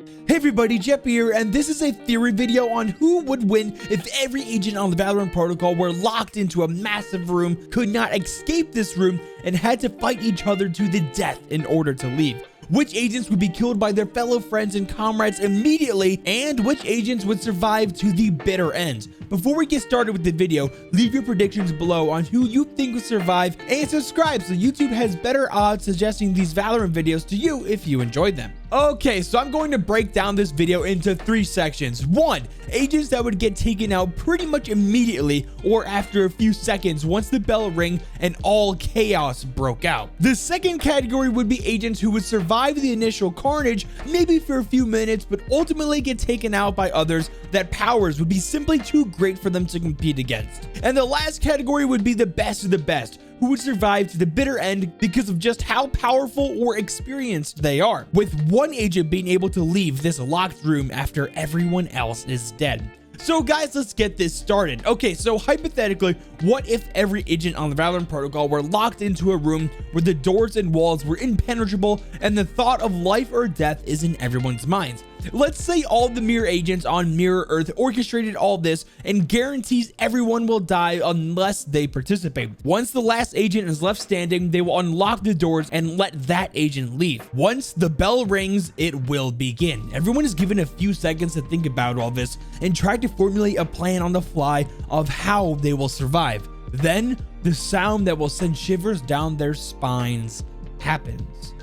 Hey everybody, Jeppy here, and this is a theory video on who would win if every agent on the Valorant protocol were locked into a massive room, could not escape this room, and had to fight each other to the death in order to leave. Which agents would be killed by their fellow friends and comrades immediately, and which agents would survive to the bitter end. Before we get started with the video, leave your predictions below on who you think will survive, and subscribe so YouTube has better odds suggesting these Valorant videos to you if you enjoyed them. Okay, so I'm going to break down this video into 3 sections. 1, agents that would get taken out pretty much immediately or after a few seconds once the bell rang and all chaos broke out. The second category would be agents who would survive the initial carnage, maybe for a few minutes, but ultimately get taken out by others that powers would be simply too great for them to compete against. And the last category would be the best of the best, who would survive to the bitter end because of just how powerful or experienced they are, with one agent being able to leave this locked room after everyone else is dead. So guys, let's get this started. Okay, so hypothetically, what if every agent on the Valorant protocol were locked into a room where the doors and walls were impenetrable and the thought of life or death is in everyone's minds? Let's say all the mirror agents on Mirror Earth orchestrated all this and guarantees everyone will die unless they participate. Once the last agent is left standing, they will unlock the doors and let that agent leave. Once the bell rings, it will begin. Everyone is given a few seconds to think about all this and try to formulate a plan on the fly of how they will survive. Then, the sound that will send shivers down their spines happens.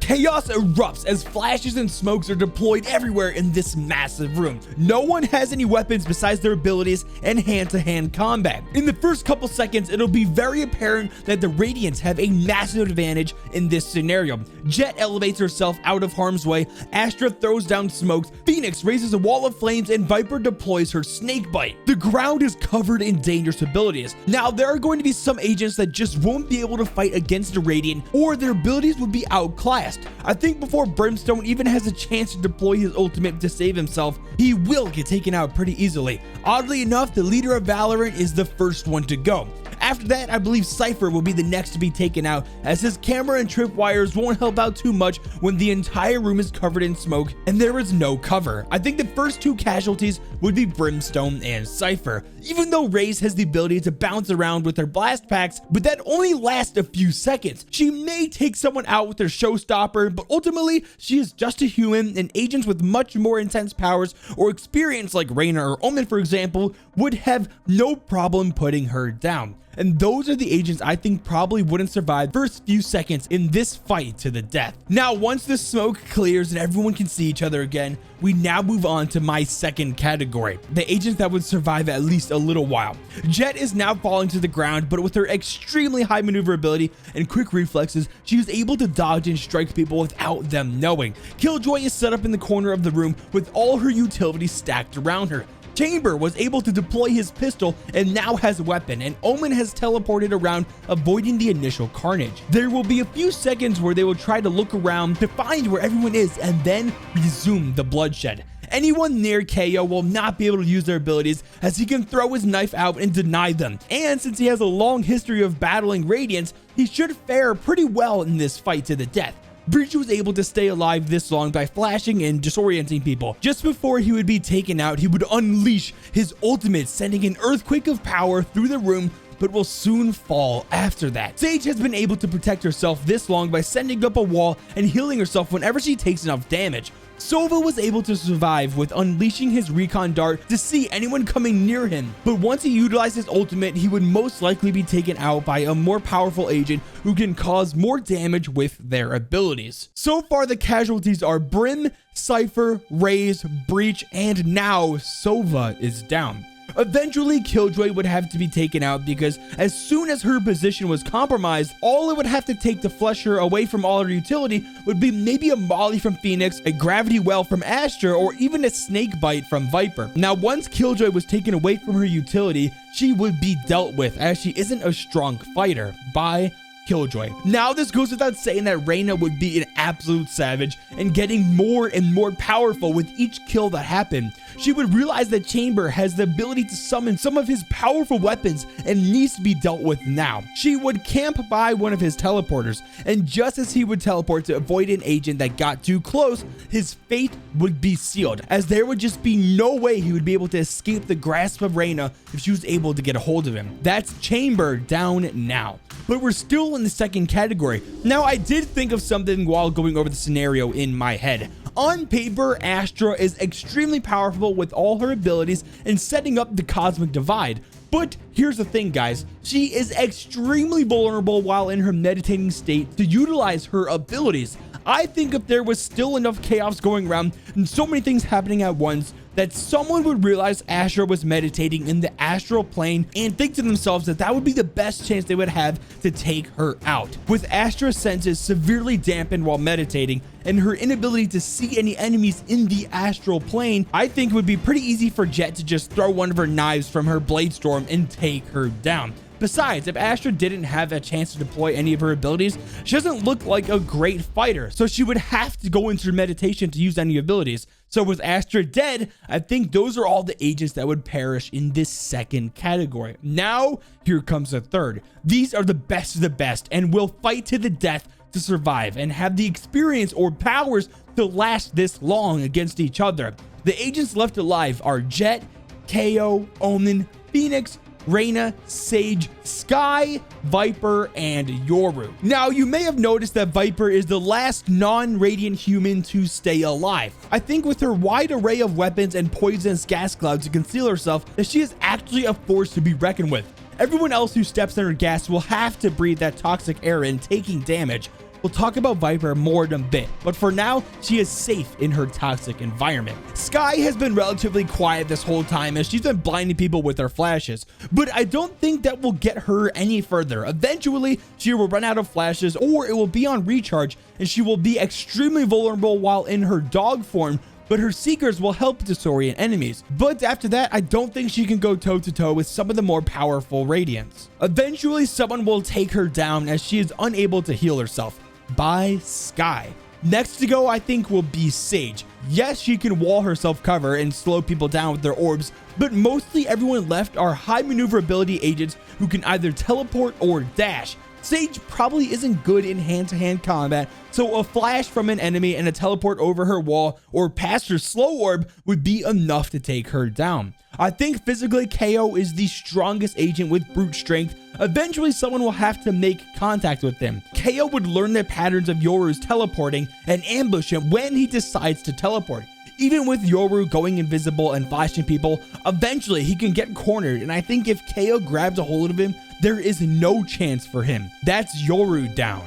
Chaos erupts as flashes and smokes are deployed everywhere in this massive room. No one has any weapons besides their abilities and hand-to-hand combat. In the first couple seconds, it'll be very apparent that the Radiants have a massive advantage in this scenario. Jett elevates herself out of harm's way, Astra throws down smokes, Phoenix raises a wall of flames, and Viper deploys her snake bite. The ground is covered in dangerous abilities. Now, there are going to be some agents that just won't be able to fight against the Radiant, or their abilities would be outclassed. I think before Brimstone even has a chance to deploy his ultimate to save himself, he will get taken out pretty easily. Oddly enough, the leader of Valorant is the first one to go. After that, I believe Cypher will be the next to be taken out, as his camera and tripwires won't help out too much when the entire room is covered in smoke and there is no cover. I think the first 2 casualties would be Brimstone and Cypher, even though Raze has the ability to bounce around with her blast packs, but that only lasts a few seconds. She may take someone out with her showstopper, but ultimately she is just a human, and agents with much more intense powers or experience like Reyna or Omen, for example, would have no problem putting her down. And those are the agents I think probably wouldn't survive the first few seconds in this fight to the death. Now, once the smoke clears and everyone can see each other again, we now move on to my second category, the agents that would survive at least a little while. Jett is now falling to the ground, but with her extremely high maneuverability and quick reflexes, she is able to dodge and strike people without them knowing. Killjoy is set up in the corner of the room with all her utilities stacked around her. Chamber was able to deploy his pistol and now has a weapon, and Omen has teleported around, avoiding the initial carnage. There will be a few seconds where they will try to look around to find where everyone is and then resume the bloodshed. Anyone near KO will not be able to use their abilities, as he can throw his knife out and deny them. And since he has a long history of battling Radiants, he should fare pretty well in this fight to the death. Breach was able to stay alive this long by flashing and disorienting people. Just before he would be taken out, he would unleash his ultimate, sending an earthquake of power through the room, but will soon fall after that. Sage has been able to protect herself this long by sending up a wall and healing herself whenever she takes enough damage. Sova was able to survive with unleashing his recon dart to see anyone coming near him, but once he utilized his ultimate, he would most likely be taken out by a more powerful agent who can cause more damage with their abilities. So far, the casualties are Brim, Cypher, Raze, Breach, and now Sova is down. Eventually, Killjoy would have to be taken out because as soon as her position was compromised, all it would have to take to flush her away from all her utility would be maybe a Molly from Phoenix, a Gravity Well from Astra, or even a Snake Bite from Viper. Now, once Killjoy was taken away from her utility, she would be dealt with, as she isn't a strong fighter, by Killjoy. Now this goes without saying that Reyna would be an absolute savage and getting more and more powerful with each kill that happened. She would realize that Chamber has the ability to summon some of his powerful weapons and needs to be dealt with now. She would camp by one of his teleporters, and just as he would teleport to avoid an agent that got too close, his fate would be sealed, as there would just be no way he would be able to escape the grasp of Reyna if she was able to get a hold of him. That's Chamber down now. But we're still in the second category. Now, I did think of something while going over the scenario in my head. On paper, Astra is extremely powerful with all her abilities and setting up the cosmic divide. But here's the thing, guys. She is extremely vulnerable while in her meditating state to utilize her abilities. I think if there was still enough chaos going around and so many things happening at once, that someone would realize Astra was meditating in the astral plane and think to themselves that that would be the best chance they would have to take her out. With Astra's senses severely dampened while meditating and her inability to see any enemies in the astral plane, I think it would be pretty easy for Jet to just throw one of her knives from her blade storm and take her down. Besides, if Astra didn't have a chance to deploy any of her abilities, she doesn't look like a great fighter, so she would have to go into her meditation to use any abilities. So with Astra dead, I think those are all the agents that would perish in this second category. Now, here comes the third. These are the best of the best and will fight to the death to survive and have the experience or powers to last this long against each other. The agents left alive are Jet, KO, Omen, Phoenix, Reyna, Sage, Skye, Viper, and Yoru. Now, you may have noticed that Viper is the last non-radiant human to stay alive. I think with her wide array of weapons and poisonous gas clouds to conceal herself, that she is actually a force to be reckoned with. Everyone else who steps in her gas will have to breathe that toxic air in, taking damage. We'll talk about Viper more in a bit, but for now, she is safe in her toxic environment. Skye has been relatively quiet this whole time as she's been blinding people with her flashes, but I don't think that will get her any further. Eventually, she will run out of flashes or it will be on recharge and she will be extremely vulnerable while in her dog form, but her seekers will help disorient enemies. But after that, I don't think she can go toe-to-toe with some of the more powerful Radiants. Eventually, someone will take her down as she is unable to heal herself. By Skye. Next to go, I think, will be Sage. Yes, she can wall herself cover and slow people down with their orbs, but mostly everyone left are high maneuverability agents who can either teleport or dash. Sage probably isn't good in hand-to-hand combat, so a flash from an enemy and a teleport over her wall or past her slow orb would be enough to take her down. I think physically KO is the strongest agent with brute strength. Eventually someone will have to make contact with him. KO would learn the patterns of Yoru's teleporting and ambush him when he decides to teleport. Even with Yoru going invisible and flashing people, eventually he can get cornered, and I think if KO grabs a hold of him, there is no chance for him. That's Yoru down.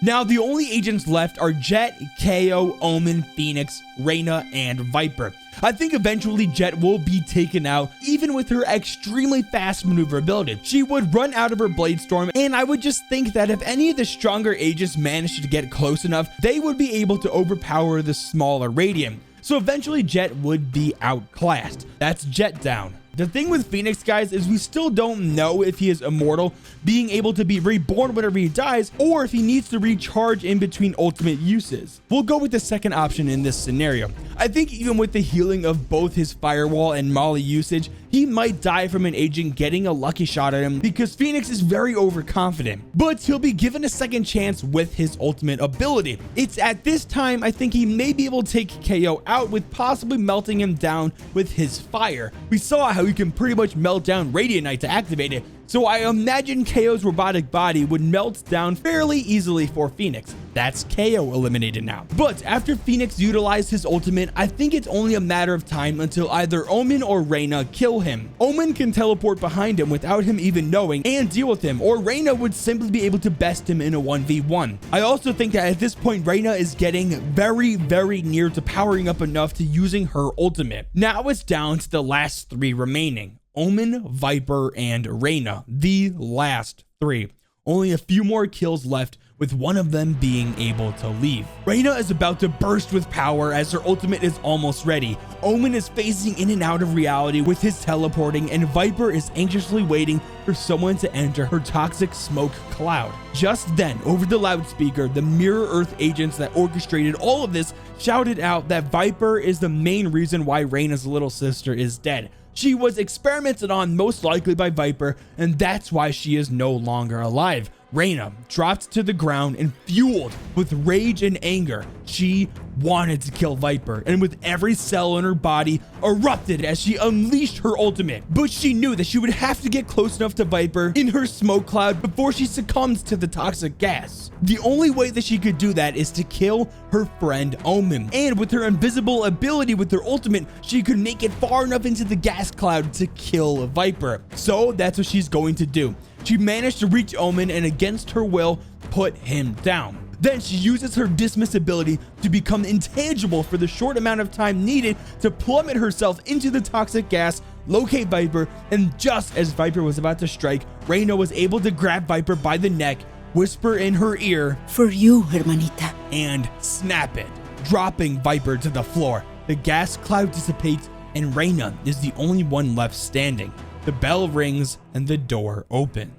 Now, the only agents left are Jet, KO, Omen, Phoenix, Reyna, and Viper. I think eventually Jet will be taken out, even with her extremely fast maneuverability. She would run out of her Blade Storm, and I would just think that if any of the stronger agents managed to get close enough, they would be able to overpower the smaller Radiant. So eventually Jet would be outclassed. That's Jet down. The thing with Phoenix, guys, is we still don't know if he is immortal, being able to be reborn whenever he dies, or if he needs to recharge in between ultimate uses. We'll go with the second option in this scenario. I think even with the healing of both his Firewall and Molly usage, he might die from an agent getting a lucky shot at him because Phoenix is very overconfident, but he'll be given a second chance with his ultimate ability. It's at this time I think he may be able to take KO out with possibly melting him down with his fire. We saw how he can pretty much melt down Radiant Knight to activate it, so I imagine KO's robotic body would melt down fairly easily for Phoenix. That's KO eliminated now. But after Phoenix utilized his ultimate, I think it's only a matter of time until either Omen or Reyna kill him. Omen can teleport behind him without him even knowing and deal with him, or Reyna would simply be able to best him in a 1v1. I also think that at this point, Reyna is getting very near to powering up enough to using her ultimate. Now it's down to the last three remaining. Omen, Viper, and Reyna, the last three. Only a few more kills left, with one of them being able to leave. Reyna is about to burst with power as her ultimate is almost ready. Omen is phasing in and out of reality with his teleporting, and Viper is anxiously waiting for for someone to enter her toxic smoke cloud. Just then, over the loudspeaker, the Mirror Earth agents that orchestrated all of this shouted out that Viper is the main reason why Reina's little sister is dead. She was experimented on most likely by Viper, and that's why she is no longer alive. Reina dropped to the ground and fueled with rage and anger. She wanted to kill Viper, and with every cell in her body erupted as she unleashed her ultimate. But she knew that she would have to get close enough to Viper in her smoke cloud before she succumbs to the toxic gas. The only way that she could do that is to kill her friend Omen, and with her invisible ability with her ultimate, she could make it far enough into the gas cloud to kill Viper. So that's what she's going to do. She managed to reach Omen and against her will put him down. Then she uses her dismiss ability to become intangible for the short amount of time needed to plummet herself into the toxic gas, locate Viper, and just as Viper was about to strike, Reina was able to grab Viper by the neck, whisper in her ear, "For you, hermanita," and snap it, dropping Viper to the floor. The gas cloud dissipates and Reina is the only one left standing. The bell rings and the door opens.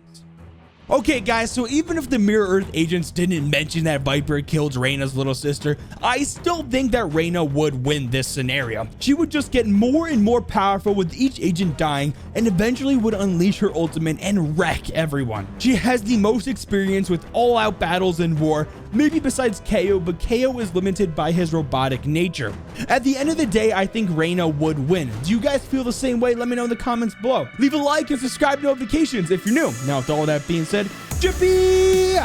Okay guys, so even if the Mirror Earth agents didn't mention that Viper killed Reina's little sister, I still think that Reina would win this scenario. She would just get more and more powerful with each agent dying and eventually would unleash her ultimate and wreck everyone. She has the most experience with all-out battles and war, maybe besides KO, but KO is limited by his robotic nature. At the end of the day, I think Reina would win. Do you guys feel the same way? Let me know in the comments below. Leave a like and subscribe to notifications if you're new. Now with all that being said, Jeppy!